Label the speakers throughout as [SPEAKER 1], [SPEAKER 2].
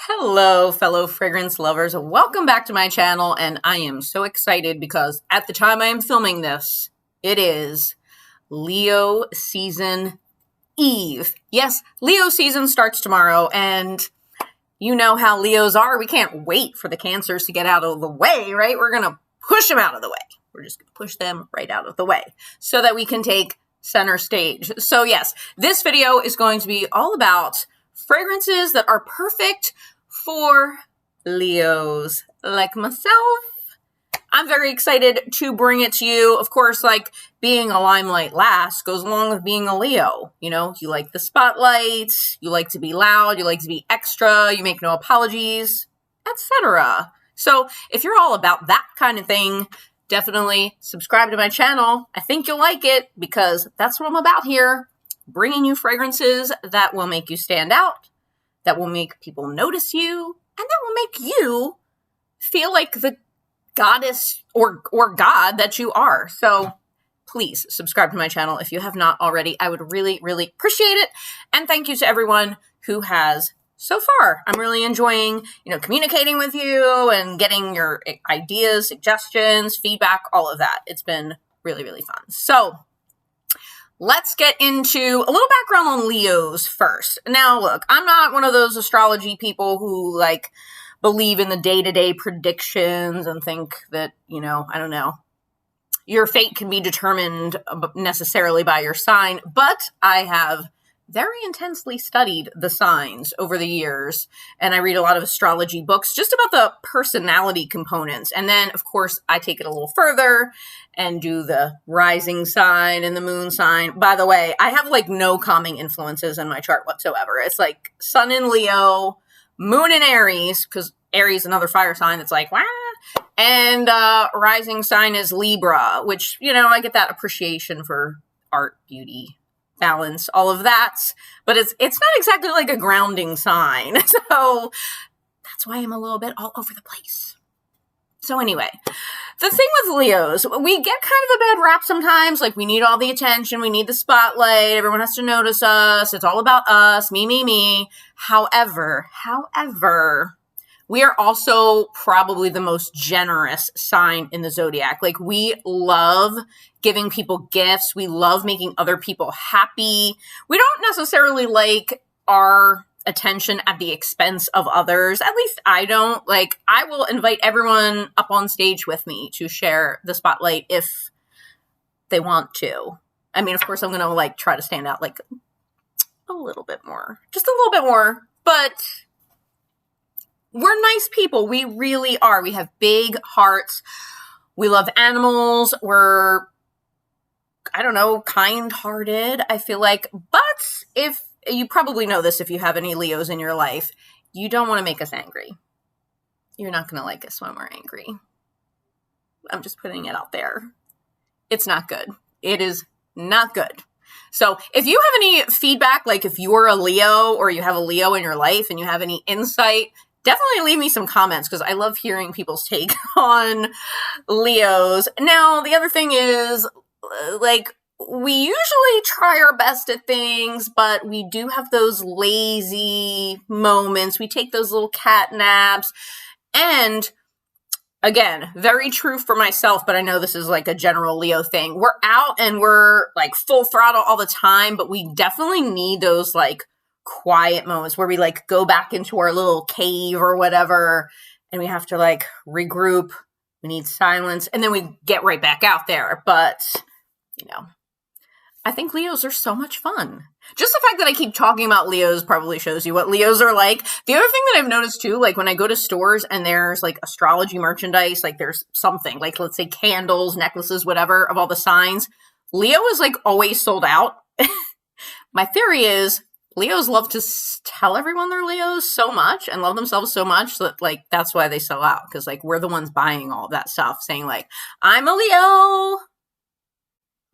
[SPEAKER 1] Hello, fellow fragrance lovers. Welcome back to my channel, and I am so excited because at the time I am filming this, it is Leo season Eve. Yes, Leo season starts tomorrow, and you know how Leos are. We can't wait for the Cancers to get out of the way, right? We're going to push them out of the way. We're just going to push them right out of the way so that we can take center stage. So yes, this video is going to be all about fragrances that are perfect for Leos like myself. I'm very excited to bring it to you. Of course, like being a limelight lass goes along with being a Leo. You know, you like the spotlight, you like to be loud, you like to be extra, you make no apologies, etc. So if you're all about that kind of thing, definitely subscribe to my channel. I think you'll like it because that's what I'm about here. Bringing you fragrances that will make you stand out, that will make people notice you, and that will make you feel like the goddess or god that you are. So please subscribe to my channel if you have not already. I would really, really appreciate it. And thank you to everyone who has so far. I'm really enjoying, communicating with you and getting your ideas, suggestions, feedback, all of that. It's been really, really fun. So let's get into a little background on Leos first. Now, look, I'm not one of those astrology people who believe in the day-to-day predictions and think that, I don't know, your fate can be determined necessarily by your sign, but I have very intensely studied the signs over the years, and I read a lot of astrology books just about the personality components. And then, of course, I take it a little further and do the rising sign and the moon sign. By the way, I have no calming influences in my chart whatsoever. It's like sun in Leo, moon in Aries, because Aries is another fire sign that's wah, and rising sign is Libra, which, I get that appreciation for art, beauty, balance, all of that, but it's not exactly like a grounding sign. So that's why I'm a little bit all over the place. So anyway, the thing with Leos, we get kind of a bad rap sometimes. We need all the attention. We need the spotlight. Everyone has to notice us. It's all about us. Me, me, me. However, we are also probably the most generous sign in the zodiac. We love giving people gifts. We love making other people happy. We don't necessarily like our attention at the expense of others. At least I don't. I will invite everyone up on stage with me to share the spotlight if they want to. I mean, of course, I'm going to try to stand out a little bit more. Just a little bit more. But we're nice people. We really are. We have big hearts. We love animals. We're, kind-hearted, I feel like. But if you probably know this, if you have any Leos in your life, you don't want to make us angry. You're not going to like us when we're angry. I'm just putting it out there. It's not good. It is not good. So if you have any feedback, if you're a Leo or you have a Leo in your life and you have any insight, definitely leave me some comments because I love hearing people's take on Leos. Now, the other thing is, we usually try our best at things, but we do have those lazy moments. We take those little cat naps. And again, very true for myself, but I know this is a general Leo thing. We're out and we're full throttle all the time, but we definitely need those quiet moments where we go back into our little cave or whatever, and we have to regroup. We need silence, and then we get right back out there. But I think Leos are so much fun. Just the fact that I keep talking about Leos probably shows you what Leos are like. The other thing that I've noticed too, when I go to stores and there's astrology merchandise, there's something let's say candles, necklaces, whatever, of all the signs, Leo is always sold out. My theory is Leos love to tell everyone they're Leos so much and love themselves so much that that's why they sell out. Because we're the ones buying all of that stuff, saying I'm a Leo.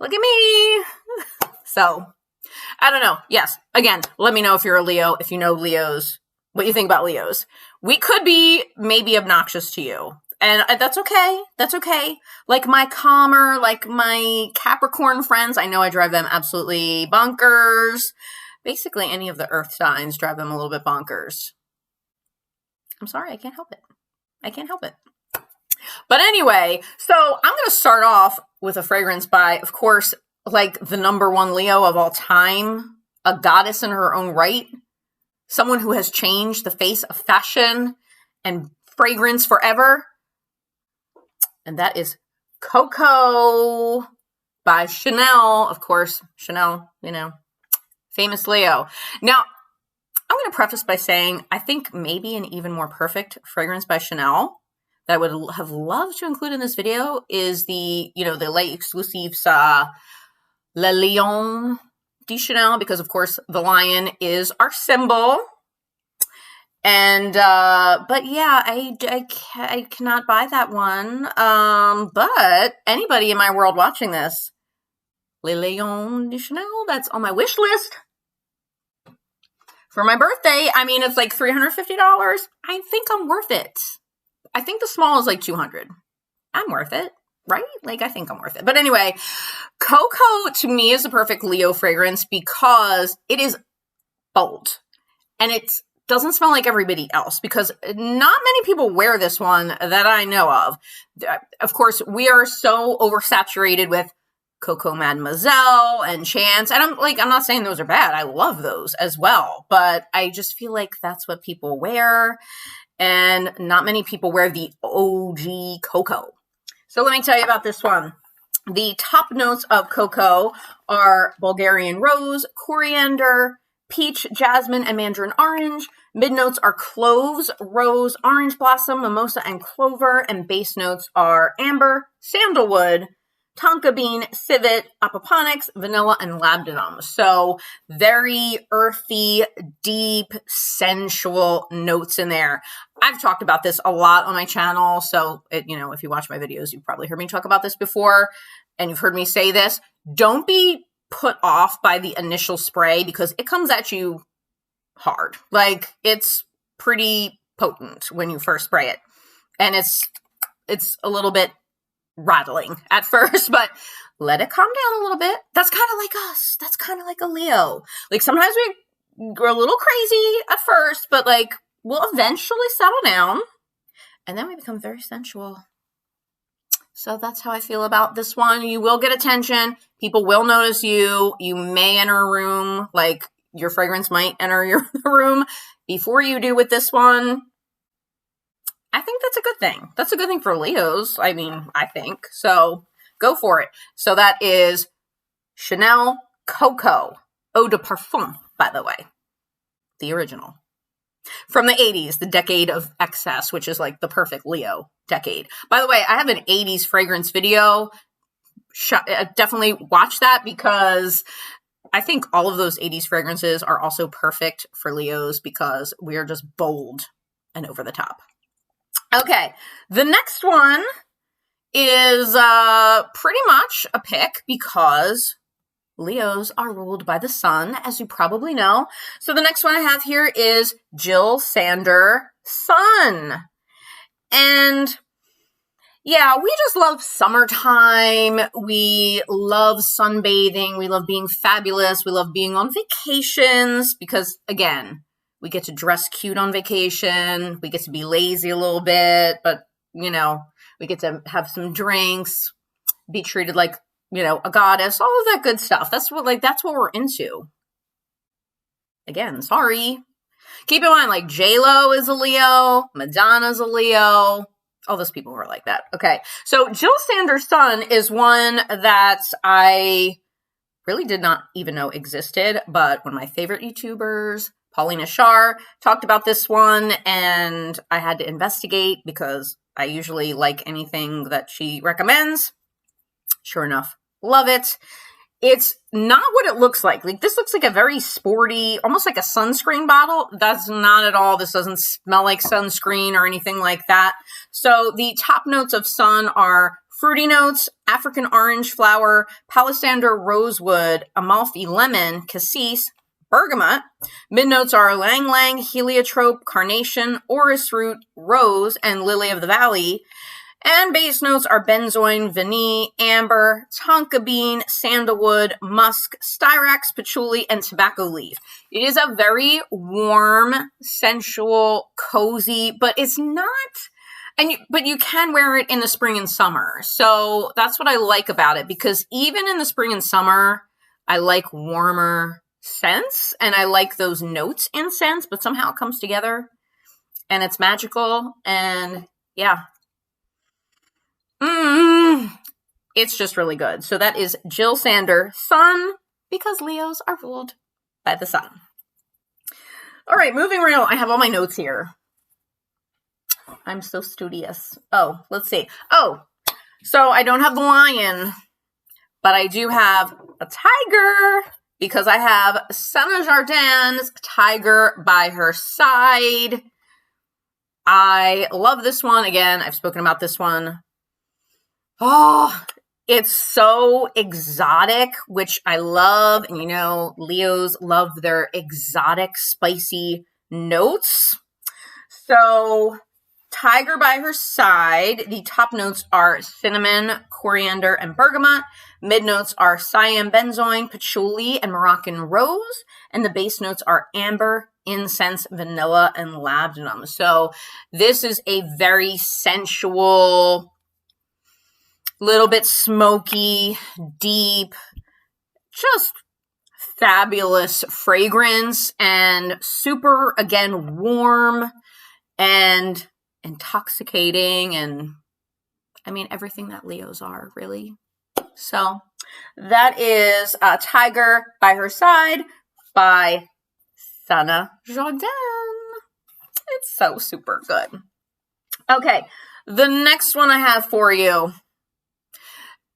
[SPEAKER 1] Look at me. So I don't know. Yes. Again, let me know if you're a Leo, if you know Leos, what you think about Leos. We could be maybe obnoxious to you. And that's okay. That's okay. My calmer, my Capricorn friends, I know I drive them absolutely bonkers. Basically, any of the earth signs drive them a little bit bonkers. I'm sorry, I can't help it. I can't help it. But anyway, so I'm going to start off with a fragrance by, of course, like the #1 Leo of all time, a goddess in her own right, someone who has changed the face of fashion and fragrance forever. And that is Coco by Chanel. Of course, Chanel, you know, famous Leo. Now, I'm going to preface by saying I think maybe an even more perfect fragrance by Chanel that I would have loved to include in this video is the, you know, the Light Exclusives Le Lion de Chanel, because of course the lion is our symbol. And, but yeah, I cannot buy that one. But anybody in my world watching this, Le Lion de Chanel, that's on my wish list for my birthday. I mean, it's like $350. I think I'm worth it. I think the small is like $200. I'm worth it, right? Like, I think I'm worth it. But anyway, Coco to me is the perfect Leo fragrance because it is bold and it doesn't smell like everybody else, because not many people wear this one that I know of. Of course, we are so oversaturated with Coco Mademoiselle and Chance. And I'm not saying those are bad. I love those as well. But I just feel like that's what people wear. And not many people wear the OG Coco. So let me tell you about this one. The top notes of Coco are Bulgarian rose, coriander, peach, jasmine, and mandarin orange. Mid notes are cloves, rose, orange blossom, mimosa, and clover. And base notes are amber, sandalwood, tonka bean, civet, apoponyx, vanilla, and labdanum. So very earthy, deep, sensual notes in there. I've talked about this a lot on my channel. So, you know, if you watch my videos, you've probably heard me talk about this before. And you've heard me say this. Don't be put off by the initial spray because it comes at you hard. Like, it's pretty potent when you first spray it. And it's a little bit rattling at first, but let it calm down a little bit. That's kind of like us. That's kind of like a Leo. Like, sometimes we're a little crazy at first, but like, we'll eventually settle down and then we become very sensual. So that's how I feel about this one. You will get attention. People will notice you. You may enter a room, like your fragrance might enter your room before you do with this one. I think that's a good thing. That's a good thing for Leos. I mean, I think. So go for it. So that is Chanel Coco Eau de Parfum, by the way. The original. From the 80s, the decade of excess, which is like the perfect Leo decade. By the way, I have an 80s fragrance video. Definitely watch that because I think all of those 80s fragrances are also perfect for Leos because we are just bold and over the top. Okay, the next one is pretty much a pick because Leos are ruled by the sun, as you probably know. So the next one I have here is Jil Sander Sun. And yeah, we just love summertime. We love sunbathing. We love being fabulous. We love being on vacations because, again, we get to dress cute on vacation. We get to be lazy a little bit, but, you know, we get to have some drinks, be treated like, you know, a goddess, all of that good stuff. That's what we're into. Again, sorry. Keep in mind, like, J-Lo is a Leo, Madonna's a Leo, all those people who are like that. Okay, so Jil Sander Sun is one that I really did not even know existed, but one of my favorite YouTubers, Paulina Shar, talked about this one, and I had to investigate because I usually like anything that she recommends. Sure enough, love it. It's not what it looks like. Like, this looks like a very sporty, almost like a sunscreen bottle. That's not at all. This doesn't smell like sunscreen or anything like that. So the top notes of Sun are fruity notes, African orange flower, palisander rosewood, Amalfi lemon, cassis, bergamot. Mid notes are ylang ylang, heliotrope, carnation, orris root, rose, and lily of the valley. And base notes are benzoin, vanille, amber, tonka bean, sandalwood, musk, styrax, patchouli, and tobacco leaf. It is a very warm, sensual, cozy, but it's not, but you can wear it in the spring and summer. So that's what I like about it, because even in the spring and summer, I like warmer scents and I like those notes in scents, but somehow it comes together and it's magical. And yeah. It's just really good. So that is Jil Sander Sun, because Leos are ruled by the sun. All right, moving right on. I have all my notes here. I'm so studious. Oh, let's see. Oh, so I don't have the lion, but I do have a tiger, because I have Senna Jardin's Tiger by Her Side. I love this one. Again, I've spoken about this one. Oh, it's so exotic, which I love. And you know, Leos love their exotic, spicy notes. So, Tiger by Her Side, the top notes are cinnamon, coriander, and bergamot. Mid notes are cyan, benzoin, patchouli, and Moroccan rose. And the base notes are amber, incense, vanilla, and labdanum. So, this is a very sensual, little bit smoky, deep, just fabulous fragrance, and super, again, warm and intoxicating, and I mean, everything that Leos are, really. So that is Tiger by Her Side by Senna Jardin. It's so super good. Okay, the next one I have for you,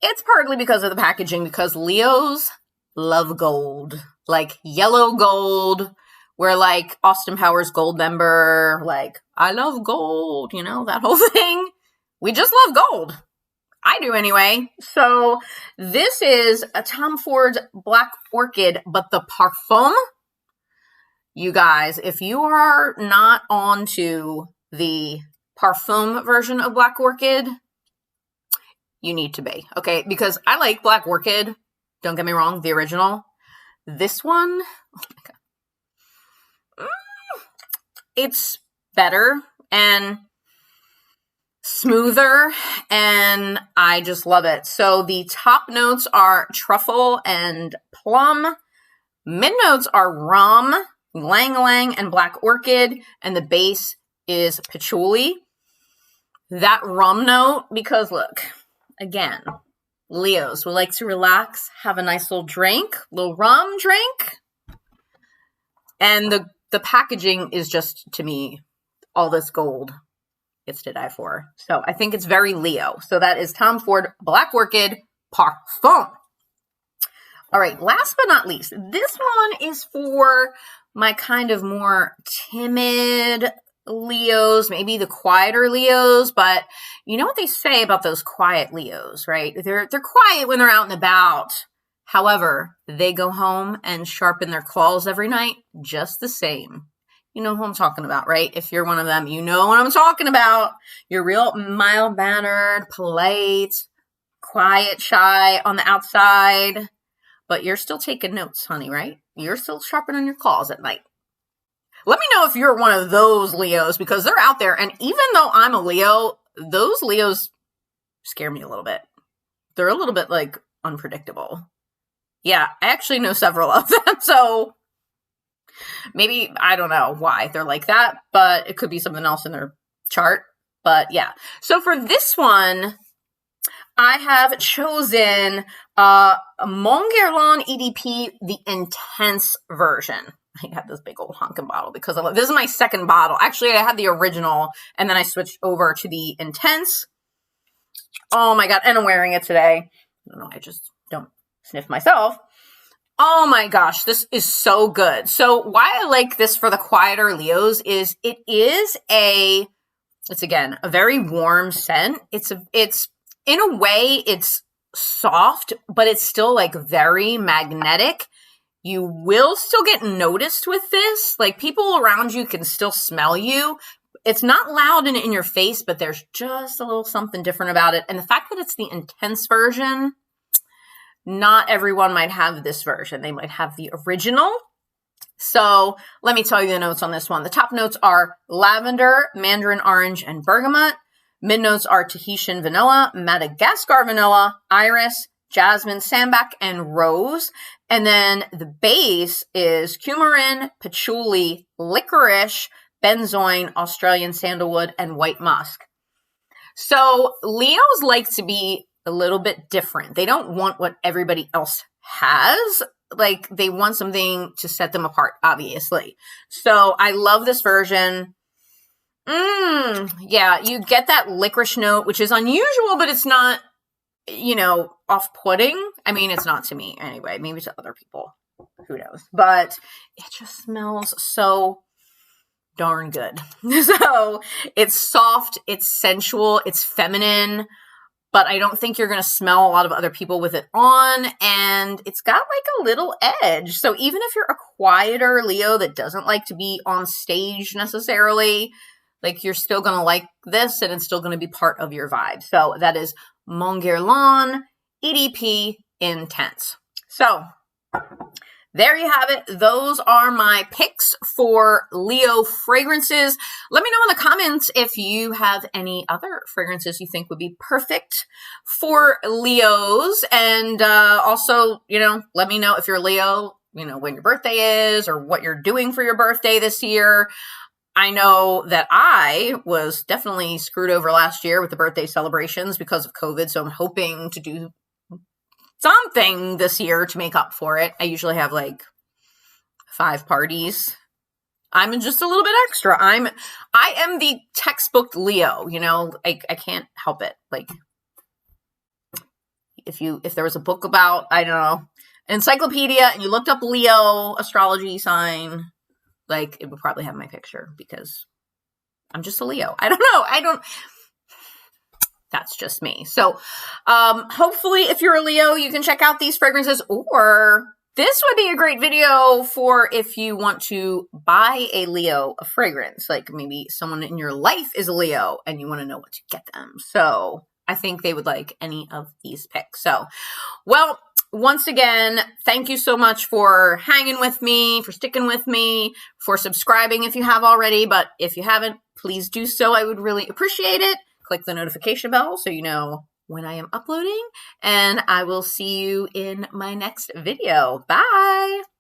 [SPEAKER 1] it's partly because of the packaging, because Leos love gold, like yellow gold. We're like Austin Powers Gold member, like, I love gold, you know, that whole thing. We just love gold. I do anyway. So this is a Tom Ford Black Orchid, but the Parfum. You guys, if you are not onto the Parfum version of Black Orchid, you need to be, okay? Because I like Black Orchid. Don't get me wrong, the original. This one, oh my God. It's better and smoother, and I just love it. So the top notes are truffle and plum. Mid notes are rum, ylang ylang, and Black Orchid, and the base is patchouli. That rum note, because look, again, Leos would like to relax, have a nice little drink, little rum drink. And the packaging is just, to me, all this gold. It's to die for. So I think it's very Leo. So that is Tom Ford Black Orchid Parfum. All right, last but not least, this one is for my kind of more timid Leos, maybe the quieter Leos, but you know what they say about those quiet Leos, right? They're quiet when they're out and about. However, they go home and sharpen their claws every night just the same. You know who I'm talking about, right? If you're one of them, you know what I'm talking about. You're real mild-mannered, polite, quiet, shy on the outside, but you're still taking notes, honey, right? You're still sharpening your claws at night. Let me know if you're one of those Leos, because they're out there. And even though I'm a Leo, those Leos scare me a little bit. They're a little bit, like, unpredictable. Yeah, I actually know several of them. So maybe, I don't know why they're like that, but it could be something else in their chart. But yeah. So for this one, I have chosen Mon Guerlain EDP, the Intense version. I have this big old honking bottle because this is my second bottle. Actually, I had the original and then I switched over to the Intense. Oh my God. And I'm wearing it today. I don't know. I just don't sniff myself. Oh my gosh. This is so good. So why I like this for the quieter Leos is it's again, a very warm scent. It's in a way, it's soft, but it's still like very magnetic. You will still get noticed with this. Like people around you can still smell you. it's not loud and in your face, but there's just a little something different about it. And the fact that it's the intense version, not everyone might have this version. They might have the original. So let me tell you the notes on this one. The top notes are lavender, mandarin orange, and bergamot. Mid notes are Tahitian vanilla, Madagascar vanilla, iris, jasmine, sambac, and rose. And then the base is coumarin, patchouli, licorice, benzoin, Australian sandalwood, and white musk. So Leos like to be a little bit different. They don't want what everybody else has. Like, they want something to set them apart, obviously. So I love this version. Yeah, you get that licorice note, which is unusual, but it's not, you know, off-putting. I mean, it's not to me anyway. Maybe to other people. Who knows? But it just smells so darn good. So it's soft, it's sensual, it's feminine, but I don't think you're going to smell a lot of other people with it on, and it's got like a little edge. So even if you're a quieter Leo that doesn't like to be on stage necessarily, like, you're still going to like this, and it's still going to be part of your vibe. So that is Mon Guerlain EDP Intense. So there you have it. Those are my picks for Leo fragrances. Let me know in the comments if you have any other fragrances you think would be perfect for Leos. And also, you know, let me know if you're Leo, you know, when your birthday is or what you're doing for your birthday this year. I know that I was definitely screwed over last year with the birthday celebrations because of COVID. So I'm hoping to do something this year to make up for it. I usually have like 5 parties. I'm just a little bit extra. I am the textbook Leo, you know, I can't help it. Like, if there was a book about, I don't know, encyclopedia, and you looked up Leo astrology sign, like, it would probably have my picture because I'm just a Leo. I don't know. That's just me. So hopefully if you're a Leo, you can check out these fragrances, or this would be a great video for if you want to buy a Leo a fragrance, like maybe someone in your life is a Leo and you want to know what to get them. So I think they would like any of these picks. So, well, once again, thank you so much for hanging with me, for sticking with me, for subscribing if you have already. But if you haven't, please do so. I would really appreciate it. Click the notification bell so you know when I am uploading, and I will see you in my next video. Bye!